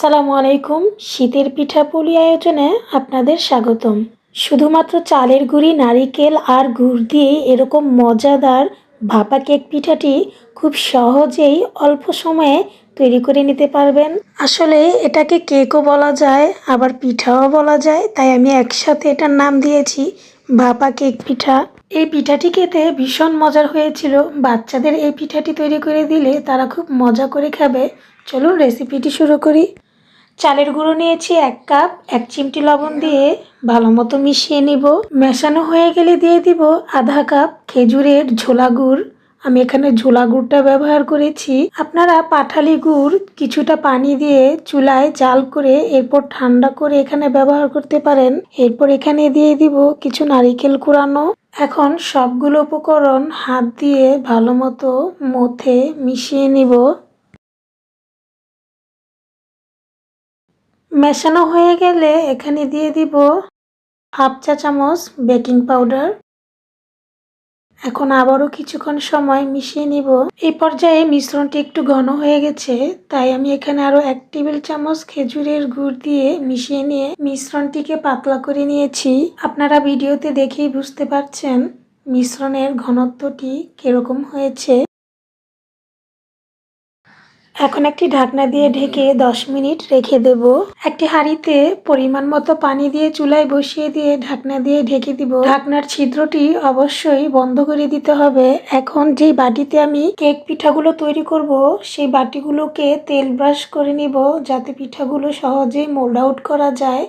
আসসালামু আলাইকুম। শীতের পিঠাপুলি আয়োজনে আপনাদের স্বাগতম। শুধুমাত্র চালের গুঁড়ি, নারিকেল আর গুড় দিয়ে এরকম মজাদার ভাপা কেক পিঠাটি খুব সহজেই অল্প সময়ে তৈরি করে নিতে পারবেন। আসলে এটাকে কেকও বলা যায়, আবার পিঠাও বলা যায়, তাই আমি একসাথে এটার নাম দিয়েছি ভাপা কেক পিঠা। এই পিঠাটি খেতে ভীষণ মজার হয়েছিল। বাচ্চাদের এই পিঠাটি তৈরি করে দিলে তারা খুব মজা করে খাবে। চলুন রেসিপিটি শুরু করি। চালের গুঁড়ো নিয়েছি 1 কাপ। 1 চিমটি লবণ দিয়ে ভালো মতো মিশিয়ে নিব। মেশানো হয়ে গেলে দিয়ে দিব আধা কাপ খেজুরের ঝোলা গুড়। আমি এখানে ঝোলা গুড়টা ব্যবহার করেছি। আপনারা পাটালি গুড় কিছুটা পানি দিয়ে চুলায় জাল করে এরপর ঠান্ডা করে এখানে ব্যবহার করতে পারেন। এরপর এখানে দিয়ে দিব কিছু নারিকেল কুড়ানো। এখন সবগুলো উপকরণ হাত দিয়ে ভালো মতো মথে মিশিয়ে নিব। মেশানো হয়ে গেলে এখানে দিয়ে দিব হাফ চা চামচ বেকিং পাউডার। এখন আবারও কিছুক্ষণ সময় মিশিয়ে নিব। এই পর্যায়ে মিশ্রণটি একটু ঘন হয়ে গেছে, তাই আমি এখানে আরো 1 টেবিল চামচ খেজুরের গুড় দিয়ে মিশিয়ে নিয়ে মিশ্রণটিকে পাতলা করে নিয়েছি। আপনারা ভিডিওতে দেখেই বুঝতে পারছেন মিশ্রণের ঘনত্বটি কিরকম হয়েছে। এখন একটি ঢাকনা দিয়ে ঢেকে 10 মিনিট রেখে দেব। একটি হাঁড়িতে পরিমাণ মতো পানি দিয়ে চুলায় বসিয়ে দিয়ে ঢাকনা দিয়ে ঢেকে দিব। ঢাকনার ছিদ্রটি অবশ্যই বন্ধ করে দিতে হবে। এখন যে বাটিতে আমি কেক পিঠাগুলো তৈরি করব, সেই বাটিগুলোকে তেল ব্রাশ করে নিব যাতে পিঠাগুলো সহজেই মোল্ড আউট করা যায়।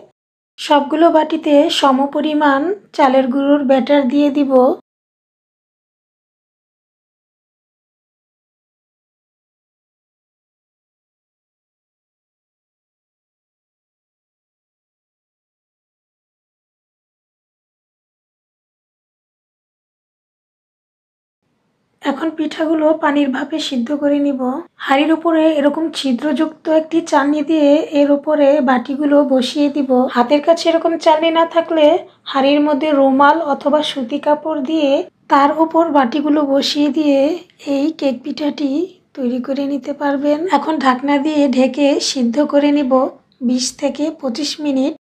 সবগুলো বাটিতে সমপরিমাণ চালের গুঁড়োর ব্যাটার দিয়ে দিব। এখন পিঠাগুলো পানির ভাপে সিদ্ধ করে নিব। হাঁড়ির উপরে এরকম ছিদ্রযুক্ত একটি চালনি দিয়ে এর উপরে বাটিগুলো বসিয়ে দিব। হাতের কাছে এরকম চালনি না থাকলে হাঁড়ির মধ্যে রুমাল অথবা সুতি কাপড় দিয়ে তার উপর বাটিগুলো বসিয়ে দিয়ে এই কেক পিঠাটি তৈরি করে নিতে পারবেন। এখন ঢাকনা দিয়ে ঢেকে সিদ্ধ করে নিব 20 থেকে 25 মিনিট।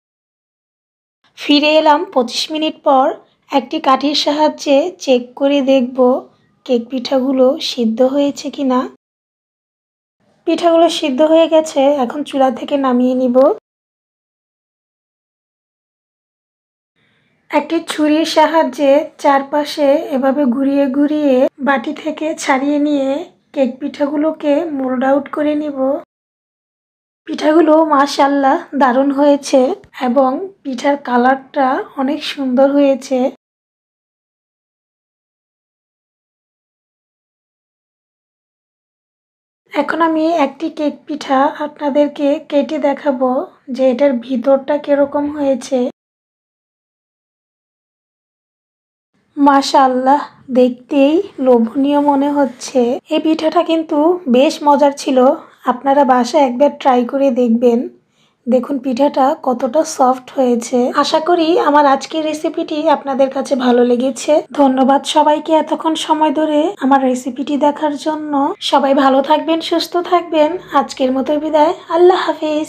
ফিরে এলাম 25 মিনিট পর। একটি কাঠির সাহায্যে চেক করে দেখব কেক পিঠাগুলো সিদ্ধ হয়েছে কিনা। পিঠাগুলো সিদ্ধ হয়ে গেছে, এখন চুলা থেকে নামিয়ে নিব। একটি ছুরির সাহায্যে চারপাশে এভাবে ঘুরিয়ে ঘুরিয়ে বাটি থেকে ছাড়িয়ে নিয়ে কেক পিঠাগুলোকে মোল্ড আউট করে নিব। পিঠাগুলো মাশাআল্লাহ দারুণ হয়েছে এবং পিঠার কালারটা অনেক সুন্দর হয়েছে। এখন আমি একটি কেক পিঠা আপনাদেরকে কেটে দেখাবো যে এটার ভিতরটা কিরকম হয়েছে। মাশাআল্লাহ, দেখতেই লোভনীয় মনে হচ্ছে। এই পিঠাটা কিন্তু বেশ মজার ছিল। আপনারা বাসায় একবার ট্রাই করে দেখবেন। দেখুন পিঠাটা কতটা সফট হয়েছে। আশা করি আমার আজকের রেসিপিটি আপনাদের কাছে ভালো লেগেছে। ধন্যবাদ সবাইকে এতক্ষণ সময় ধরে আমার রেসিপিটি দেখার জন্য। সবাই ভালো থাকবেন, সুস্থ থাকবেন। আজকের মতো বিদায়। আল্লাহ হাফেজ।